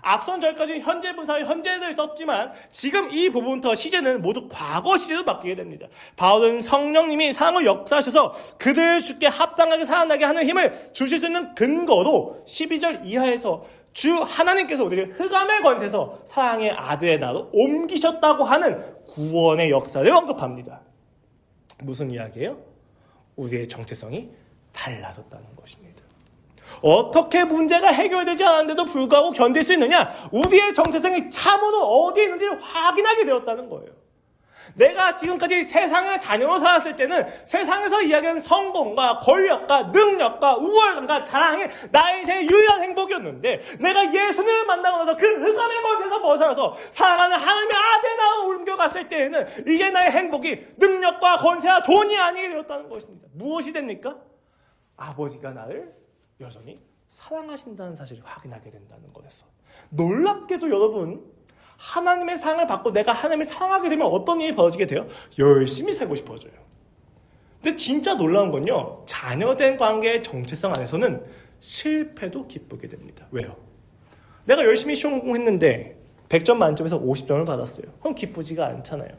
앞선 절까지 현재 분사의 현재를 썼지만 지금 이 부분부터 시제는 모두 과거 시제로 바뀌게 됩니다. 바울은 성령님이 사랑을 역사하셔서 그들 주께 합당하게 살아나게 하는 힘을 주실 수 있는 근거로 12절 이하에서 주 하나님께서 우리를 흑암의 권세에서 사랑의 아들의 나라로 옮기셨다고 하는 구원의 역사를 언급합니다. 무슨 이야기예요? 우리의 정체성이 달라졌다는 것입니다. 어떻게 문제가 해결되지 않았는데도 불구하고 견딜 수 있느냐? 우리의 정체성이 참으로 어디에 있는지를 확인하게 되었다는 거예요. 내가 지금까지 세상의 자녀로 살았을 때는 세상에서 이야기하는 성공과 권력과 능력과 우월감과 자랑이 나의 인생의 유일한 행복이었는데, 내가 예수님을 만나고 나서 그 흑암의 권세에서 벗어나서 살아가는 하나님의 아들에 나와 옮겨갔을 때에는 이제 나의 행복이 능력과 권세와 돈이 아니게 되었다는 것입니다. 무엇이 됩니까? 아버지가 나를 여전히 사랑하신다는 사실을 확인하게 된다는 것에서, 놀랍게도 여러분, 하나님의 사랑을 받고 내가 하나님을 사랑하게 되면 어떤 일이 벌어지게 돼요? 열심히 살고 싶어져요. 근데 진짜 놀라운 건요, 자녀된 관계의 정체성 안에서는 실패도 기쁘게 됩니다. 왜요? 내가 열심히 시험 공부했는데 100점 만점에서 50점을 받았어요. 그럼 기쁘지가 않잖아요.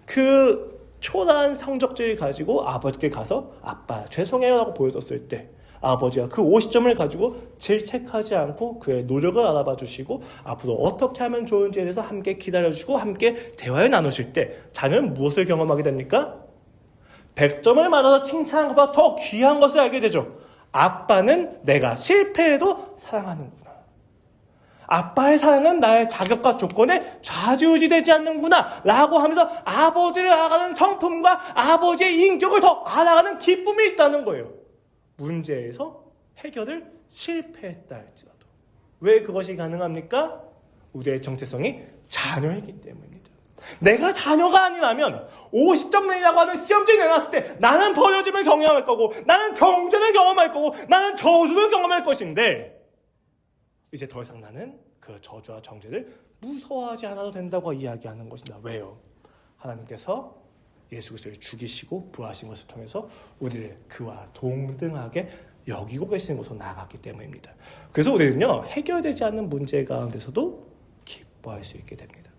그 초라한 성적지를 가지고 아버지께 가서 아빠 죄송해요 라고 보여줬을 때, 아버지가 그 50점을 가지고 질책하지 않고 그의 노력을 알아봐 주시고 앞으로 어떻게 하면 좋은지에 대해서 함께 기다려주시고 함께 대화를 나누실 때, 자녀는 무엇을 경험하게 됩니까? 100점을 받아서 칭찬한 것보다 더 귀한 것을 알게 되죠. 아빠는 내가 실패해도 사랑하는구나. 아빠의 사랑은 나의 자격과 조건에 좌지우지되지 않는구나 라고 하면서 아버지를 알아가는 성품과 아버지의 인격을 더 알아가는 기쁨이 있다는 거예요. 문제에서 해결을 실패했다 할지라도. 왜 그것이 가능합니까? 우리의 정체성이 자녀이기 때문입니다. 내가 자녀가 아니라면 50점 내라고 하는 시험지를 내놨을 때 나는 버려짐을 경험할 거고, 나는 경쟁을 경험할 거고, 나는 저주를 경험할 것인데, 이제 더 이상 나는 그 저주와 정죄를 무서워하지 않아도 된다고 이야기하는 것입니다. 왜요? 하나님께서 예수 그리스도를 죽이시고 부활하신 것을 통해서 우리를 그와 동등하게 여기고 계시는 곳으로 나아갔기 때문입니다. 그래서 우리는요, 해결되지 않는 문제 가운데서도 기뻐할 수 있게 됩니다.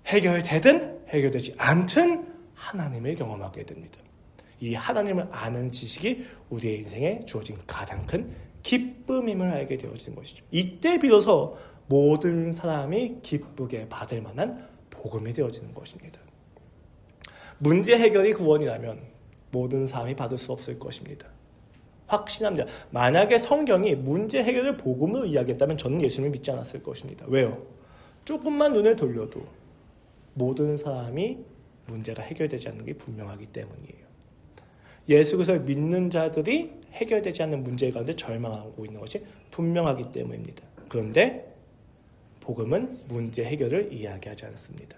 해결되든 해결되지 않든 하나님을 경험하게 됩니다. 이 하나님을 아는 지식이 우리의 인생에 주어진 가장 큰 기쁨임을 알게 되어지는 것이죠. 이때 비로소 모든 사람이 기쁘게 받을 만한 복음이 되어지는 것입니다. 문제 해결이 구원이라면 모든 사람이 받을 수 없을 것입니다. 확신합니다. 만약에 성경이 문제 해결을 복음으로 이야기했다면 저는 예수님을 믿지 않았을 것입니다. 왜요? 조금만 눈을 돌려도 모든 사람이 문제가 해결되지 않는 게 분명하기 때문이에요. 예수 그리스도를 믿는 자들이 해결되지 않는 문제 가운데 절망하고 있는 것이 분명하기 때문입니다. 그런데 복음은 문제 해결을 이야기하지 않습니다.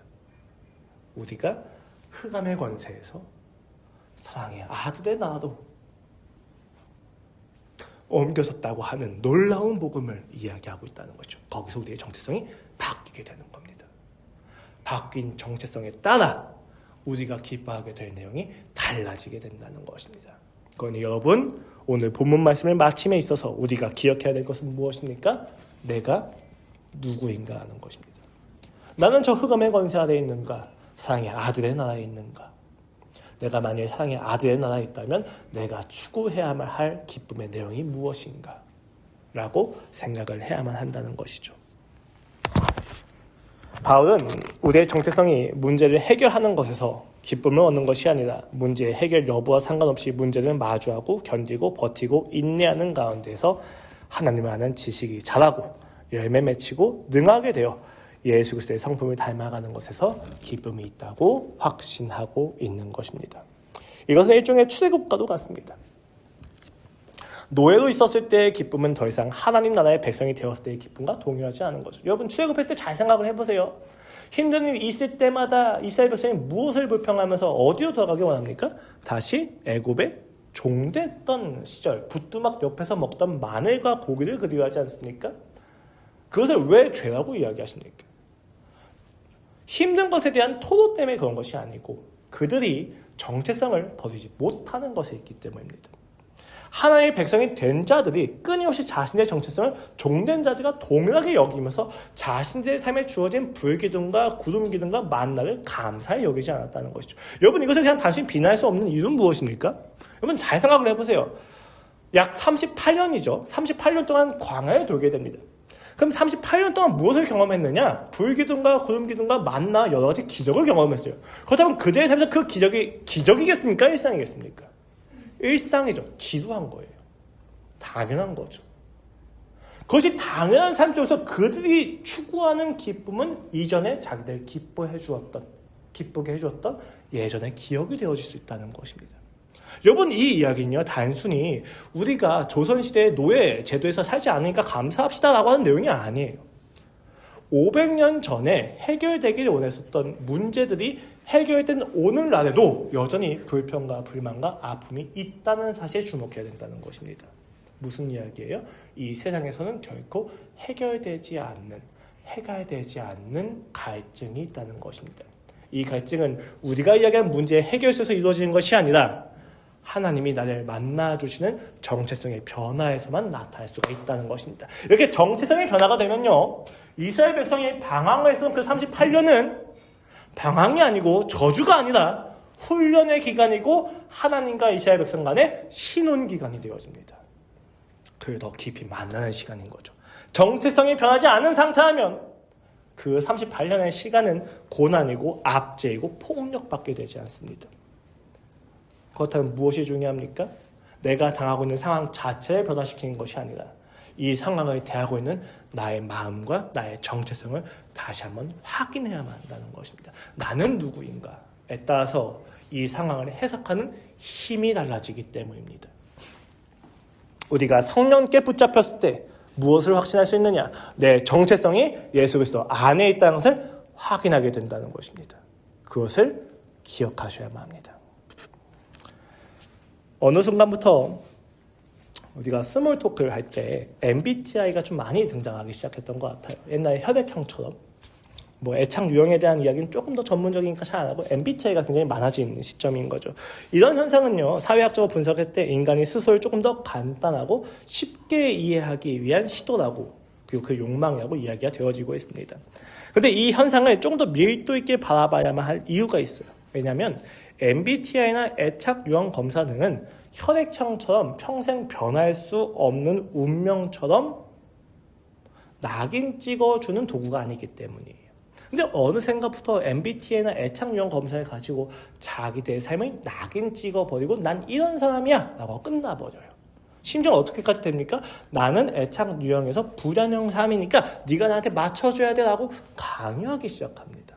우리가 흑암의 권세에서 사랑의 아들의 나라로 옮겨섰다고 하는 놀라운 복음을 이야기하고 있다는 거죠. 거기서 우리의 정체성이 바뀌게 되는 겁니다. 바뀐 정체성에 따라 우리가 기뻐하게 될 내용이 달라지게 된다는 것입니다. 그러니 여러분, 오늘 본문 말씀을 마침에 있어서 우리가 기억해야 될 것은 무엇입니까? 내가 누구인가 하는 것입니다. 나는 저 흑암의 권세 아래에 있는가? 사랑의 아들의 나라에 있는가? 내가 만약에 사랑의 아들의 나라에 있다면 내가 추구해야만 할 기쁨의 내용이 무엇인가? 라고 생각을 해야만 한다는 것이죠. 바울은 우리의 정체성이 문제를 해결하는 것에서 기쁨을 얻는 것이 아니라 문제의 해결 여부와 상관없이 문제를 마주하고 견디고 버티고 인내하는 가운데서 하나님을 아는 지식이 자라고 열매 맺히고 능하게 되어 예수 그리스도의 성품을 닮아가는 것에서 기쁨이 있다고 확신하고 있는 것입니다. 이것은 일종의 출애굽과도 같습니다. 노예로 있었을 때의 기쁨은 더 이상 하나님 나라의 백성이 되었을 때의 기쁨과 동일하지 않은 거죠. 여러분, 출애굽했을 때 잘 생각을 해보세요. 힘든 일이 있을 때마다 이스라엘 백성이 무엇을 불평하면서 어디로 돌아가기 원합니까? 다시 애굽에 종됐던 시절, 부뚜막 옆에서 먹던 마늘과 고기를 그리워하지 않습니까? 그것을 왜 죄라고 이야기하십니까? 힘든 것에 대한 토도 때문에 그런 것이 아니고 그들이 정체성을 버리지 못하는 것에 있기 때문입니다. 하나님의 백성이 된 자들이 끊임없이 자신의 정체성을 종된 자들과 동일하게 여기면서 자신들의 삶에 주어진 불기둥과 구름기둥과 만나를 감사히 여기지 않았다는 것이죠. 여러분, 이것을 그냥 단순히 비난할 수 없는 이유는 무엇입니까? 여러분, 잘 생각을 해보세요. 약 38년이죠. 38년 동안 광야에 돌게 됩니다. 그럼 38년 동안 무엇을 경험했느냐? 불기둥과 구름기둥과 만나 여러 가지 기적을 경험했어요. 그렇다면 그들의 삶에서 그 기적이 기적이겠습니까? 일상이겠습니까? 일상이죠. 지루한 거예요. 당연한 거죠. 그것이 당연한 삶 속에서 그들이 추구하는 기쁨은 이전에 자기들 기쁘게 해주었던 예전의 기억이 되어질 수 있다는 것입니다. 여러분, 이 이야기는요, 단순히 우리가 조선시대의 노예 제도에서 살지 않으니까 감사합시다라고 하는 내용이 아니에요. 500년 전에 해결되기를 원했었던 문제들이 해결된 오늘날에도 여전히 불평과 불만과 아픔이 있다는 사실에 주목해야 된다는 것입니다. 무슨 이야기예요? 이 세상에서는 결코 해결되지 않는 갈증이 있다는 것입니다. 이 갈증은 우리가 이야기하는 문제의 해결에서 이루어지는 것이 아니라 하나님이 나를 만나주시는 정체성의 변화에서만 나타날 수가 있다는 것입니다. 이렇게 정체성의 변화가 되면요, 이스라엘 백성이 방황을 했던 그 38년은 방황이 아니고 저주가 아니라 훈련의 기간이고 하나님과 이스라엘 백성 간의 신혼 기간이 되어집니다. 그를 더 깊이 만나는 시간인 거죠. 정체성이 변하지 않은 상태라면 그 38년의 시간은 고난이고 압제이고 폭력받게 되지 않습니다. 그렇다면 무엇이 중요합니까? 내가 당하고 있는 상황 자체를 변화시키는 것이 아니라 이 상황을 대하고 있는 나의 마음과 나의 정체성을 다시 한번 확인해야만 한다는 것입니다. 나는 누구인가에 따라서 이 상황을 해석하는 힘이 달라지기 때문입니다. 우리가 성령께 붙잡혔을 때 무엇을 확신할 수 있느냐? 내 정체성이 예수 그리스도 안에 있다는 것을 확인하게 된다는 것입니다. 그것을 기억하셔야만 합니다. 어느 순간부터 우리가 스몰 토크를 할 때 MBTI가 좀 많이 등장하기 시작했던 것 같아요. 옛날에 혈액형처럼 애착 유형에 대한 이야기는 조금 더 전문적이니까 잘 안 하고 MBTI가 굉장히 많아진 시점인 거죠. 이런 현상은요, 사회학적으로 분석할 때 인간이 스스로를 조금 더 간단하고 쉽게 이해하기 위한 시도라고, 그리고 그 욕망이라고 이야기가 되어지고 있습니다. 그런데 이 현상을 조금 더 밀도 있게 바라봐야만 할 이유가 있어요. 왜냐하면 MBTI나 애착 유형 검사 등은 혈액형처럼 평생 변할 수 없는 운명처럼 낙인 찍어주는 도구가 아니기 때문이에요. 근데 어느샌가부터 MBTI나 애착 유형 검사를 가지고 자기들의 삶을 낙인 찍어버리고 난 이런 사람이야 라고 끝나버려요. 심지어 어떻게까지 됩니까? 나는 애착 유형에서 불안형 사람이니까 네가 나한테 맞춰줘야 돼 라고 강요하기 시작합니다.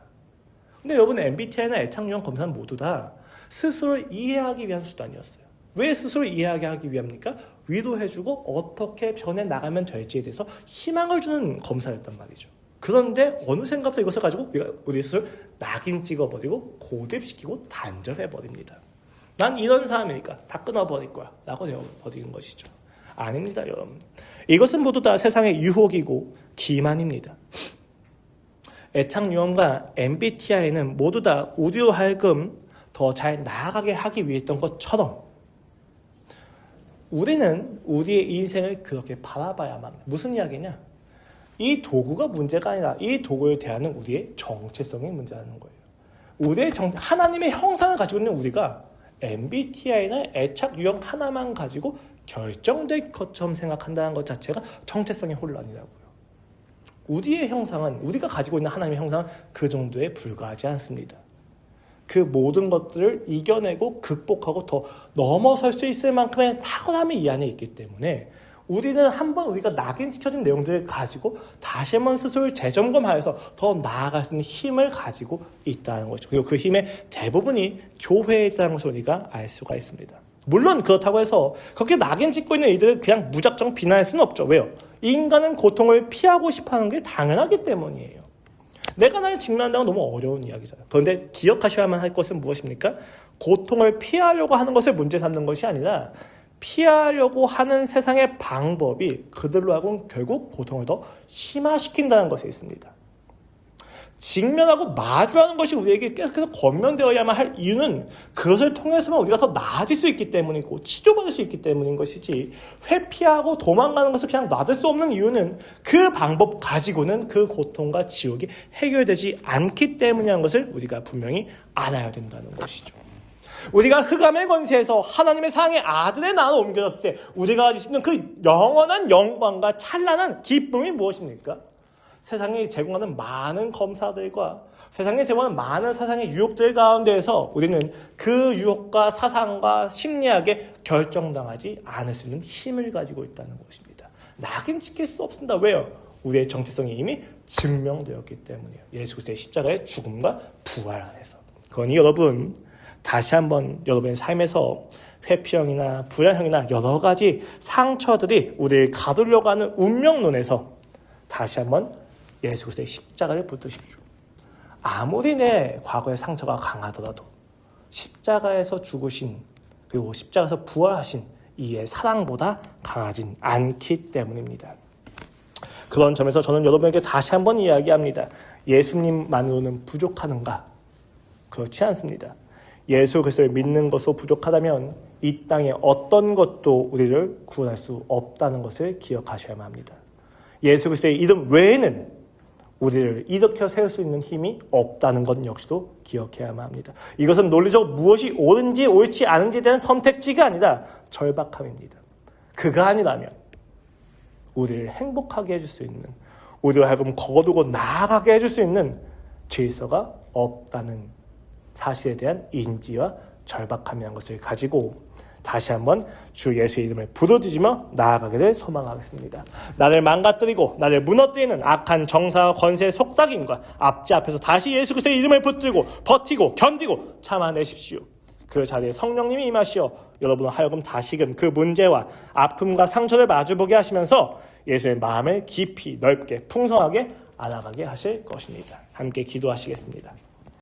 근데 여러분, MBTI나 애착 유형 검사는 모두 다 스스로를 이해하기 위한 수단이었어요. 왜 스스로 이해하게 하기 위함입니까? 위로해주고 어떻게 변해나가면 될지에 대해서 희망을 주는 검사였단 말이죠. 그런데 어느샌가부터 이것을 가지고 우리 스스로 낙인 찍어버리고 고립시키고 단절해버립니다. 난 이런 사람이니까 다 끊어버릴 거야 라고 되어버리는 것이죠. 아닙니다, 여러분. 이것은 모두 다 세상의 유혹이고 기만입니다. 애착 유형과 MBTI는 모두 다 우리로 하여금 더 잘 나아가게 하기 위했던 것처럼 우리는 우리의 인생을 그렇게 바라봐야만 합니다. 무슨 이야기냐? 이 도구가 문제가 아니라 이 도구를 대하는 우리의 정체성이 문제라는 거예요. 하나님의 형상을 가지고 있는 우리가 MBTI나 애착 유형 하나만 가지고 결정될 것처럼 생각한다는 것 자체가 정체성의 혼란이라고요. 우리의 형상은, 우리가 가지고 있는 하나님의 형상은 그 정도에 불과하지 않습니다. 그 모든 것들을 이겨내고 극복하고 더 넘어설 수 있을 만큼의 탁월함이 이 안에 있기 때문에 우리는 한번 우리가 낙인시켜진 내용들을 가지고 다시 한번 스스로를 재점검하여서 더 나아갈 수 있는 힘을 가지고 있다는 것이죠. 그리고 그 힘의 대부분이 교회에 있다는 것을 우리가 알 수가 있습니다. 물론 그렇다고 해서 그렇게 낙인 찍고 있는 이들을 그냥 무작정 비난할 수는 없죠. 왜요? 인간은 고통을 피하고 싶어하는 게 당연하기 때문이에요. 내가 나를 직면한다는 건 너무 어려운 이야기잖아요. 그런데 기억하셔야만 할 것은 무엇입니까? 고통을 피하려고 하는 것을 문제 삼는 것이 아니라 피하려고 하는 세상의 방법이 그들로 하여금 결국 고통을 더 심화시킨다는 것에 있습니다. 직면하고 마주하는 것이 우리에게 계속해서 권면되어야만 할 이유는 그것을 통해서만 우리가 더 나아질 수 있기 때문이고 치료받을 수 있기 때문인 것이지, 회피하고 도망가는 것을 그냥 놔둘 수 없는 이유는 그 방법 가지고는 그 고통과 지옥이 해결되지 않기 때문이라는 것을 우리가 분명히 알아야 된다는 것이죠. 우리가 흑암의 권세에서 하나님의 사랑의 아들의 나라로 옮겨졌을 때 우리가 가질 수 있는 그 영원한 영광과 찬란한 기쁨이 무엇입니까? 세상이 제공하는 많은 검사들과 세상에 제공하는 많은 사상의 유혹들 가운데에서 우리는 그 유혹과 사상과 심리학에 결정당하지 않을 수 있는 힘을 가지고 있다는 것입니다. 낙인 찍힐 수 없습니다. 왜요? 우리의 정체성이 이미 증명되었기 때문이에요. 예수 그리스도의 십자가의 죽음과 부활 안에서. 그러니 여러분, 다시 한번 여러분의 삶에서 회피형이나 불안형이나 여러 가지 상처들이 우리를 가두려고 하는 운명론에서 다시 한번 예수 그리스도의 십자가를 붙드십시오. 아무리 내 과거의 상처가 강하더라도 십자가에서 죽으신 그리고 십자가에서 부활하신 이의 사랑보다 강하진 않기 때문입니다. 그런 점에서 저는 여러분에게 다시 한번 이야기합니다. 예수님만으로는 부족하는가? 그렇지 않습니다. 예수 그리스도를 믿는 것으로 부족하다면 이 땅에 어떤 것도 우리를 구원할 수 없다는 것을 기억하셔야만 합니다. 예수 그리스도의 이름 외에는 우리를 일으켜 세울 수 있는 힘이 없다는 것 역시도 기억해야만 합니다. 이것은 논리적으로 무엇이 옳은지 옳지 않은지에 대한 선택지가 아니라 절박함입니다. 그가 아니라면 우리를 행복하게 해줄 수 있는, 우리로 하여금 거두고 나아가게 해줄 수 있는 질서가 없다는 사실에 대한 인지와 절박함이라는 것을 가지고 다시 한번 주 예수의 이름을 부르짖으며 나아가기를 소망하겠습니다. 나를 망가뜨리고 나를 무너뜨리는 악한 정사와 권세의 속삭임과 압제 앞에서 다시 예수 그리스도의 이름을 붙들고 버티고 견디고 참아내십시오. 그 자리에 성령님이 임하시어 여러분을 하여금 다시금 그 문제와 아픔과 상처를 마주보게 하시면서 예수의 마음을 깊이 넓게 풍성하게 알아가게 하실 것입니다. 함께 기도하시겠습니다.